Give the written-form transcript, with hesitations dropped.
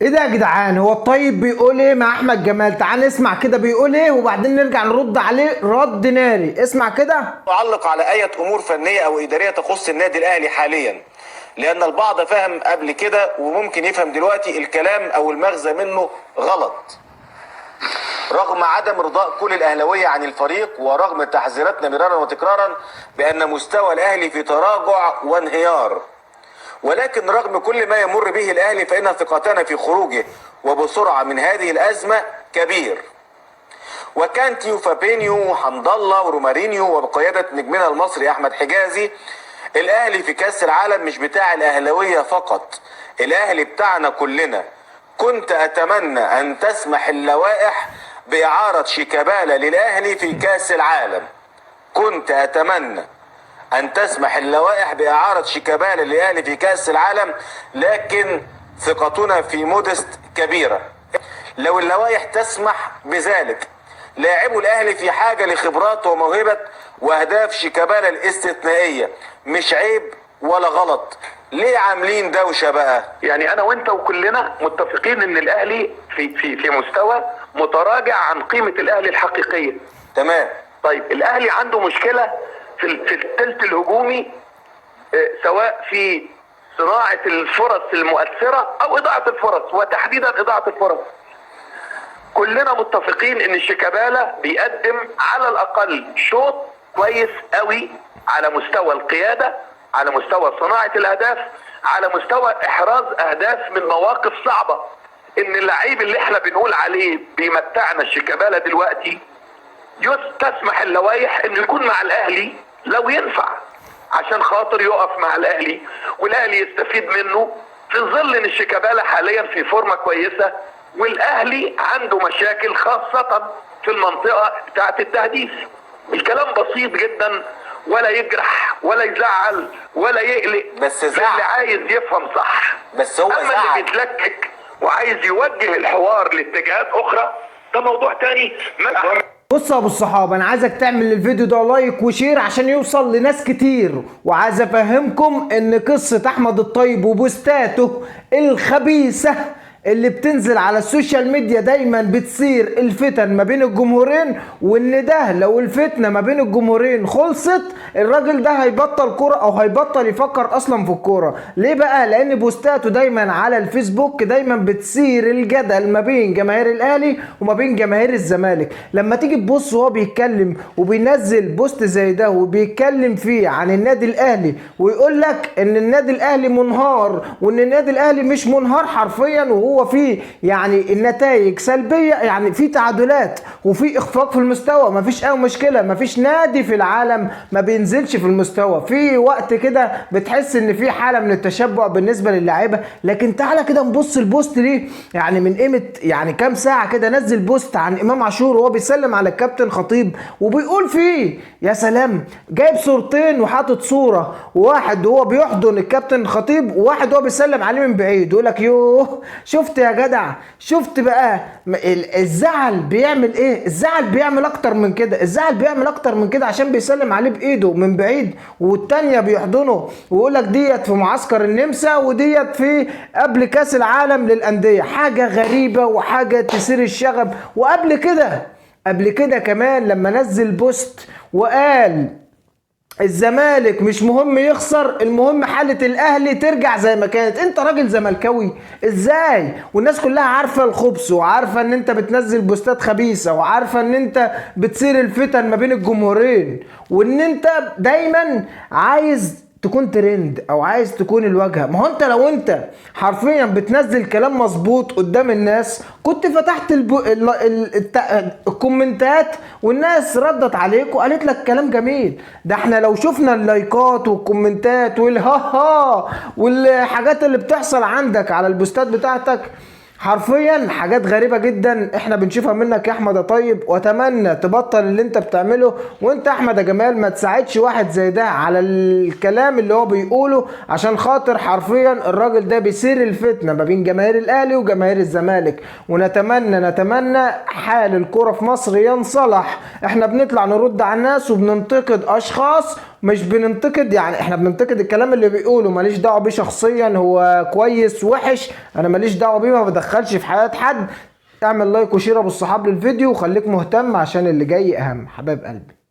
ايه ده يا جدعان؟ هو الطيب بيقول ايه مع احمد جمال؟ تعال نسمع كده بيقول ايه وبعدين نرجع نرد عليه رد ناري. اسمع كده. تعلق على أي أمور فنية أو إدارية تخص النادي الأهلي حاليا، لأن البعض فهم قبل كده وممكن يفهم دلوقتي الكلام أو المغزى منه غلط. رغم عدم رضاء كل الأهلاوية عن الفريق ورغم تحذيراتنا مرارا وتكرارا بأن مستوى الأهلي في تراجع وانهيار، ولكن رغم كل ما يمر به الأهلي فإن ثقتنا في خروجه وبسرعة من هذه الأزمة كبير. وكانتي وفابينيو وحمد الله ورومارينيو وبقيادة نجمنا المصري أحمد حجازي، الأهلي في كأس العالم مش بتاع الأهلاوية فقط، الأهلي بتاعنا كلنا. كنت أتمنى أن تسمح اللوائح بإعارة شيكابالا للأهلي في كأس العالم. كنت أتمنى أن تسمح اللوائح بإعارة شيكابالا للأهلي في كأس العالم، لكن ثقتنا في مودست كبيرة. لو اللوائح تسمح بذلك، لاعبو الأهلي في حاجة لخبرات وموهبة وأهداف شيكابالا الاستثنائية. مش عيب ولا غلط. ليه عاملين دوشة بقى؟ يعني انا وانت وكلنا متفقين ان الاهلي في مستوى متراجع عن قيمة الاهلي الحقيقية. تمام. طيب الاهلي عنده مشكلة في الثلث الهجومي، سواء في صناعة الفرص المؤثرة او اضاعة الفرص، وتحديدا اضاعة الفرص. كلنا متفقين ان شيكابالا بيقدم على الاقل شوط كويس قوي على مستوى القيادة، على مستوى صناعة الاهداف، على مستوى احراز اهداف من مواقف صعبة. ان اللعيب اللي احنا بنقول عليه بيمتعنا شيكابالا دلوقتي تسمح اللوائح انه يكون مع الاهلي لو ينفع، عشان خاطر يقف مع الاهلي والاهلي يستفيد منه، في ظل ان شيكابالا حاليا في فورمة كويسة والاهلي عنده مشاكل خاصة في المنطقة بتاعت التهديف. الكلام بسيط جدا، ولا يجرح ولا يزعل ولا يقلق، بس زعل. اللي عايز يفهم صح. بس هو اما زعل. اللي بيتلكك وعايز يوجه الحوار لاتجاهات اخرى ده موضوع تاني. بص يا ابو الصحاب، انا عايزك تعمل للفيديو ده لايك وشير عشان يوصل لناس كتير، وعايز افهمكم ان قصة احمد الطيب وبوستاته الخبيثة اللي بتنزل على السوشيال ميديا دايما بتصير الفتن ما بين الجمهورين، وان ده لو الفتنة ما بين الجمهورين خلصت الراجل ده هيبطل كرة او هيبطل يفكر اصلا في الكرة. ليه بقى؟ لان بوستاته دايما على الفيسبوك دايما بتثير الجدل ما بين جماهير الاهلي وما بين جماهير الزمالك. لما تيجي تبص وهو بيتكلم وبينزل بوست زي ده وبيتكلم فيه عن النادي الاهلي ويقول لك ان النادي الاهلي منهار وان النادي الاهلي مش منهار حرفيا، وهو في يعني النتائج سلبيه، يعني في تعادلات وفي اخفاق في المستوى، مفيش اي مشكله، مفيش نادي في العالم ما بينزلش في المستوى. في وقت كده بتحس ان في حاله من التشبع بالنسبه للاعيبه، لكن تعالى كده نبص البوست ليه يعني من قيمه يعني كام ساعه كده نزل بوست عن امام عاشور وهو بيسلم على الكابتن خطيب وبيقول فيه يا سلام، جايب صورتين وحاطط صوره واحد وهو بيحضن الكابتن خطيب وواحد وهو بيسلم عليه من بعيد، يقول لك يوه شفت يا جدع، شفت بقى الزعل بيعمل ايه؟ الزعل بيعمل اكتر من كده، الزعل بيعمل اكتر من كده عشان بيسلم عليه بايده من بعيد والتانية بيحضنه ويقول لك ديت في معسكر النمسا وديت في قبل كاس العالم للانديه. حاجه غريبه وحاجه تثير الشغب. قبل كده كمان لما نزل بوست وقال الزمالك مش مهم يخسر، المهم حالة الاهلي ترجع زي ما كانت. انت راجل زملكاوي ازاي والناس كلها عارفة الخبث وعارفة ان انت بتنزل بوستات خبيثة وعارفة ان انت بتصير الفتن ما بين الجمهورين وان انت دايما عايز تكون ترند او عايز تكون الواجهه؟ ما هو انت لو انت حرفيا بتنزل كلام مظبوط قدام الناس كنت فتحت الكومنتات والناس ردت عليك وقالت لك كلام جميل. ده احنا لو شفنا اللايكات والكومنتات والها والحاجات اللي بتحصل عندك على البوستات بتاعتك حرفيا حاجات غريبة جدا احنا بنشوفها منك يا احمد يا طيب، واتمنى تبطل اللي انت بتعمله. وانت احمد يا جمال ما تساعدش واحد زي ده على الكلام اللي هو بيقوله، عشان خاطر حرفيا الراجل ده بيثير الفتنة ما بين جماهير الاهلي وجماهير الزمالك. ونتمنى حال الكرة في مصر ينصلح. احنا بنطلع نرد على الناس وبننتقد اشخاص مش بننتقد، يعني احنا بننتقد الكلام اللي بيقوله، ماليش دعوه بيه شخصيا هو كويس وحش، انا ماليش دعوه بيه، ما بدخلش في حياه حد. اعمل لايك وشير ابو الصحاب للفيديو وخليك مهتم عشان اللي جاي اهم. حبايب قلبي.